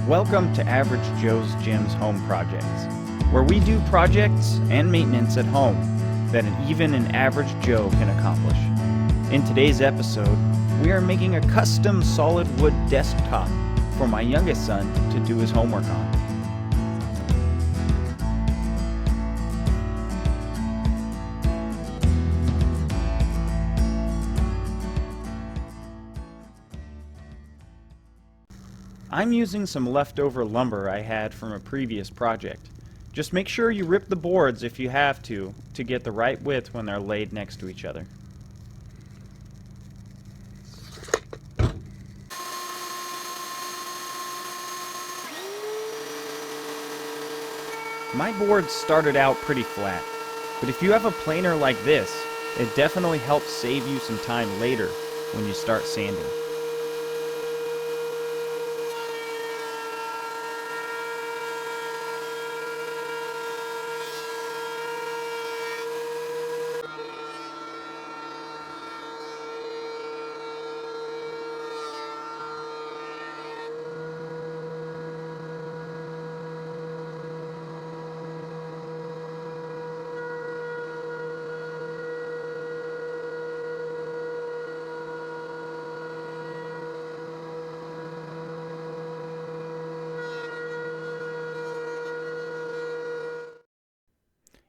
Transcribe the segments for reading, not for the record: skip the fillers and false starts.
Welcome to Average Joe's Gym's Home Projects, where we do projects and maintenance at home that even an average Joe can accomplish. In today's episode, we are making a custom solid wood desktop for my youngest son to do his homework on. I'm using some leftover lumber I had from a previous project. Just make sure you rip the boards if you have to get the right width when they're laid next to each other. My boards started out pretty flat, but if you have a planer like this, it definitely helps save you some time later when you start sanding.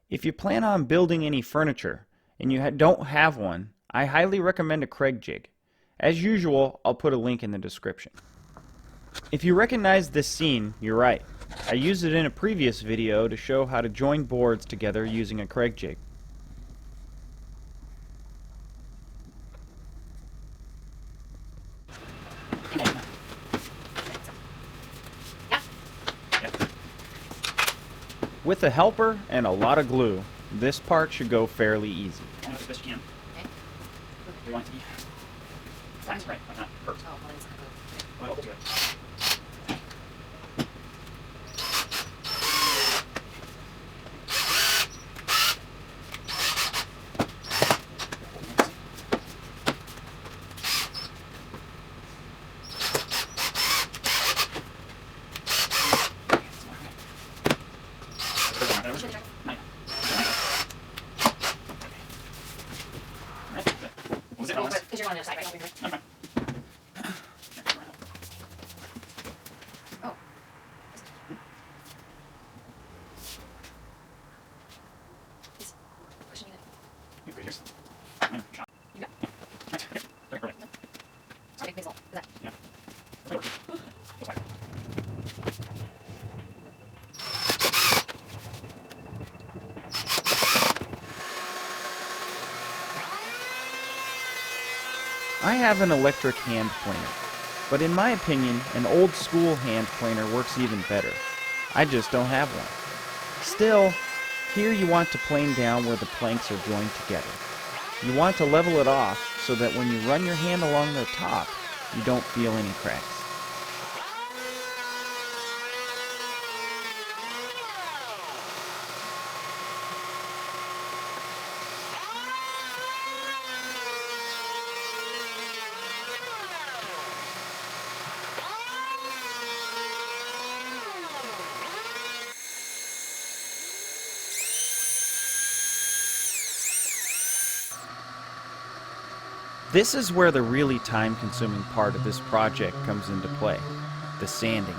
If you plan on building any furniture and you don't have one, I highly recommend a Craig jig. As usual, I'll put a link in the description. If you recognize this scene, you're right. I used it in a previous video to show how to join boards together using a Craig jig. With a helper and a lot of glue, this part should go fairly easy. As best you can. Okay. Do you want it to be fast, right? Why not? Perfect. Oh, well, it's not good. Well, we'll do it. Because you're on the other side, right? Okay. Oh. He's pushing it. You go yours. You got Right. Okay. Very perfect. big basil. Is that? Yeah. Perfect. Looks like. I have an electric hand planer, but in my opinion, an old school hand planer works even better. I just don't have one. Still, here you want to plane down where the planks are joined together. You want to level it off so that when you run your hand along the top, you don't feel any cracks. This is where the really time-consuming part of this project comes into play, the sanding.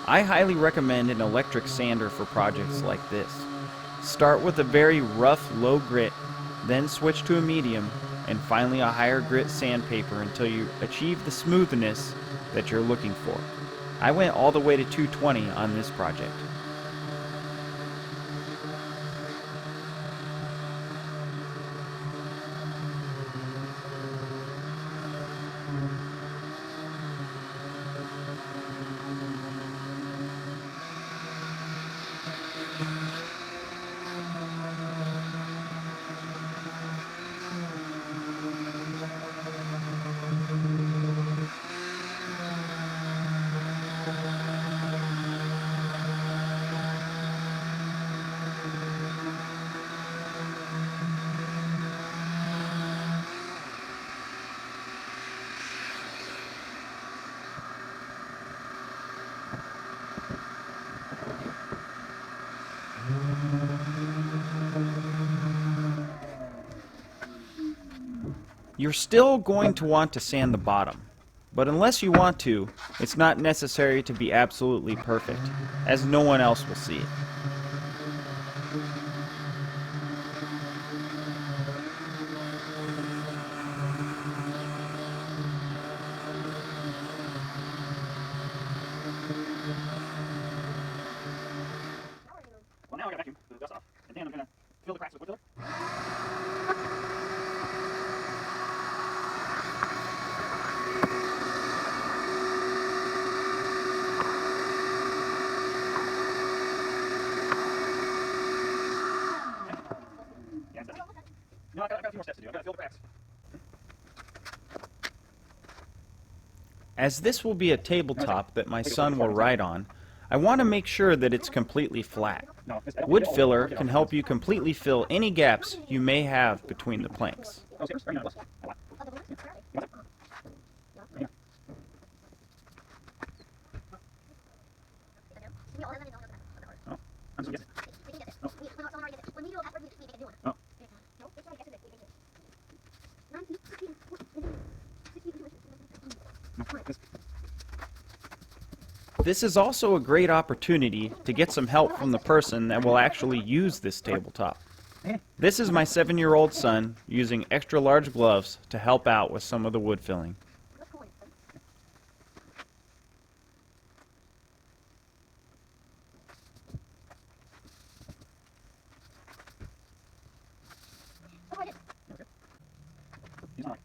I highly recommend an electric sander for projects like this. Start with a very rough, low grit, then switch to a medium, and finally a higher grit sandpaper until you achieve the smoothness that you're looking for. I went all the way to 220 on this project. You're still going to want to sand the bottom, but unless you want to, it's not necessary to be absolutely perfect, as no one else will see it. Well, now I got vacuum the dust off, and then I'm going to fill the cracks with wood filler. Yeah, it's dusty. No, I've got a few more steps to do. I've got to fill the cracks. As this will be a tabletop that my son will write on, I want to make sure that it's completely flat. No, Wood filler can help you completely fill any gaps you may have between the planks. Oh, serious? Very nice. Oh, I'm so guessing. Oh. No, this. This is also a great opportunity to get some help from the person that will actually use this tabletop. This is my 7-year-old son using extra large gloves to help out with some of the wood filling. He's not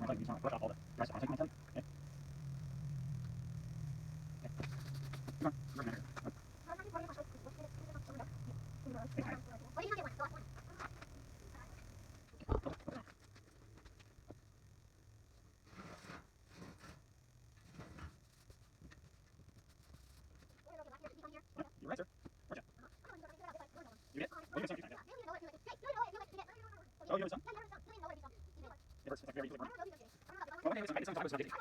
like, he's not like brush off all the dry stuff. I'm taking my time. Okay. Come on, we're gonna You're right, sir. Where's you? You did? Oh, you did something. Oh, you did some? It hurts. It's like very easily burned. Well, okay, listen, I did some time. It was not addictive.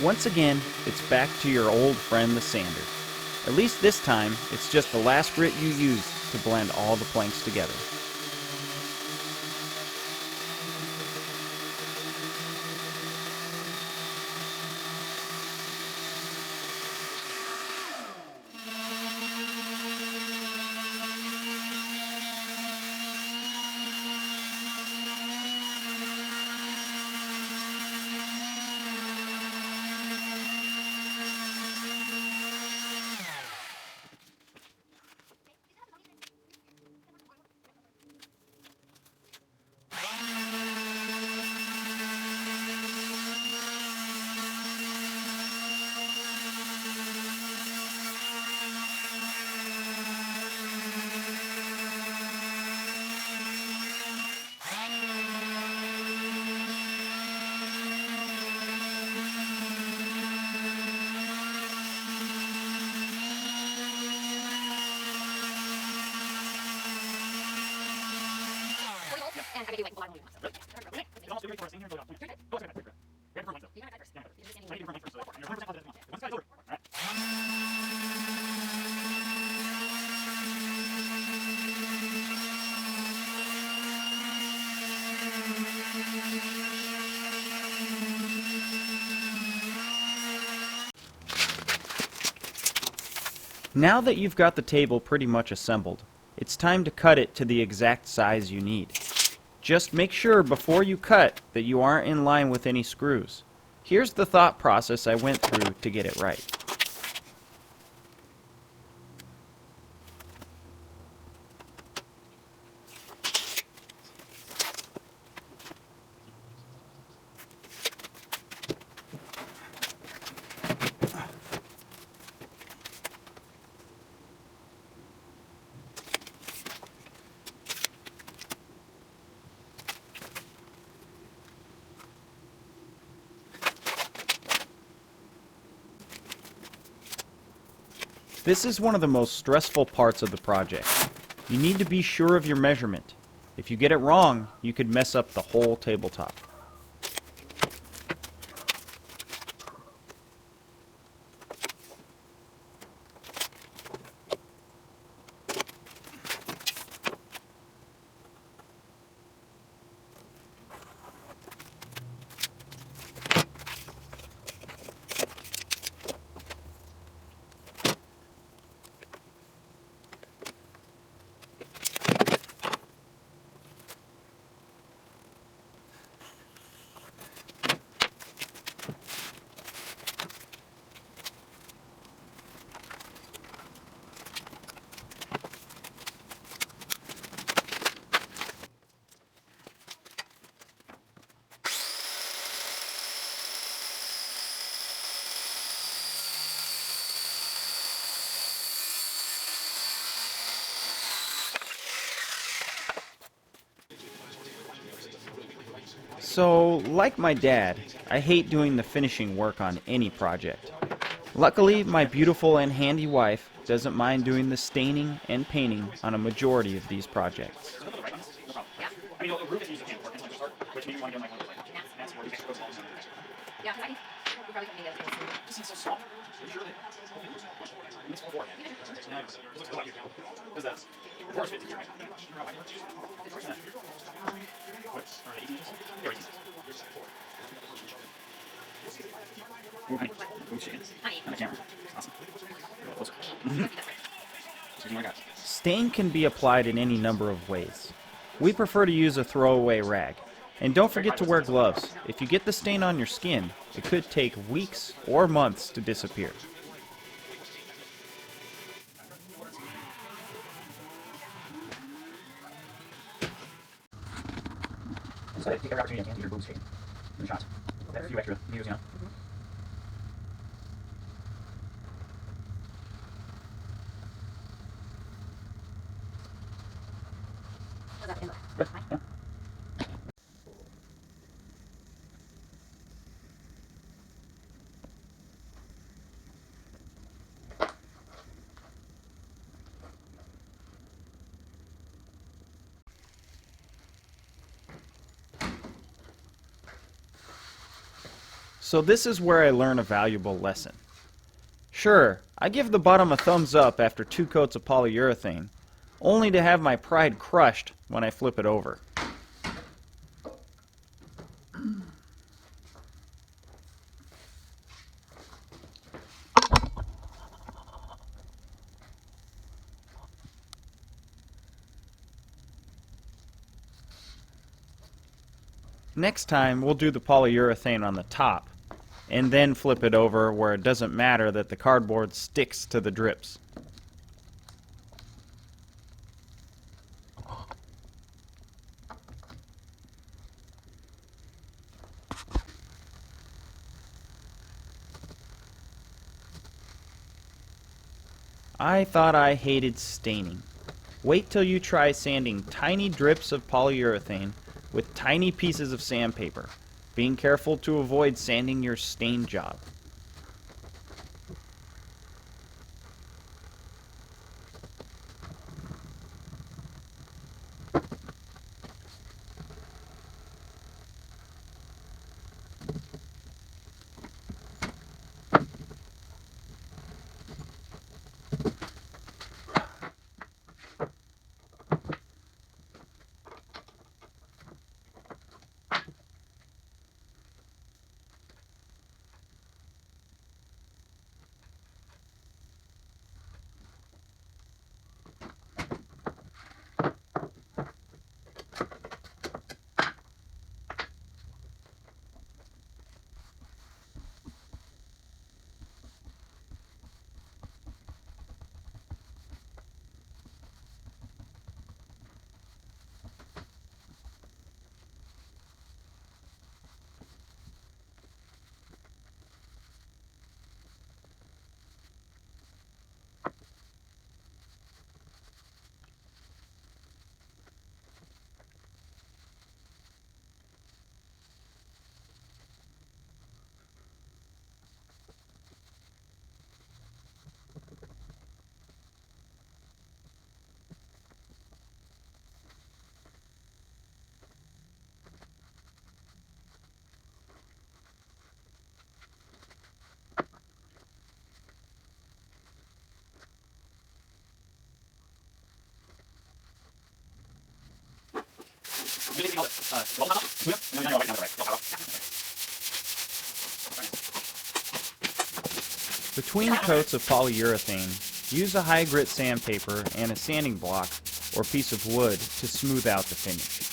Once again, it's back to your old friend the sander. At least this time, it's just the last grit you use to blend all the planks together. And I can do like bottom only once. Really? You can almost do it for a senior and go down. Go ahead. Go ahead. We have different lengths, though. You gotta try first. Yeah, You're just I need standing different lengths first. And you're 100% positive that once it's over. All right. Now that you've got the table pretty much assembled, it's time to cut it to the exact size you need. Just make sure before you cut that you aren't in line with any screws. Here's the thought process I went through to get it right. This is one of the most stressful parts of the project. You need to be sure of your measurement. If you get it wrong, you could mess up the whole tabletop. So, like my dad, I hate doing the finishing work on any project. Luckily, my beautiful and handy wife doesn't mind doing the staining and painting on a majority of these projects. There's no right ones, no problem. Yeah. I mean, the roof is used as a work to start, which means you want to get like one of those like nets where you can put walls on it. Yeah, I think we probably could make that soon. It just seems so small. Are you sure that it makes 4? Yeah, it looks a lot. Because that's the floor is 50 here, right? What? Or 18 inches? Yeah, 18 inches. Ooh, honey. Ooh, chicken. Honey. On the camera. Awesome. Closer. So you know what I got? Stain can be applied in any number of ways. We prefer to use a throwaway rag. And don't forget to wear gloves. If you get the stain on your skin, it could take weeks or months to disappear. So take every opportunity I can to get your boobs taken in the shots. That few extra views, you know. How's that look? Good. Yeah. So this is where I learn a valuable lesson. Sure, I give the bottom a thumbs up after 2 coats of polyurethane, only to have my pride crushed when I flip it over. Next time, we'll do the polyurethane on the top, and then flip it over where it doesn't matter that the cardboard sticks to the drips. I thought I hated staining. Wait till you try sanding tiny drips of polyurethane with tiny pieces of sandpaper, being careful to avoid sanding your stain job. You need to call it roll top. Yep. And then you know right now the right. Roll top. Between coats of polyurethane, use a high grit sandpaper and a sanding block or piece of wood to smooth out the finish.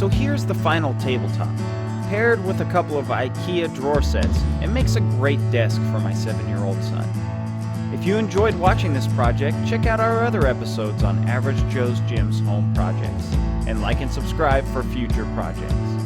So here's the final tabletop. Paired with a couple of IKEA drawer sets, it makes a great desk for my 7-year-old son. If you enjoyed watching this project, check out our other episodes on Average Joe's Gym's home projects, and like and subscribe for future projects.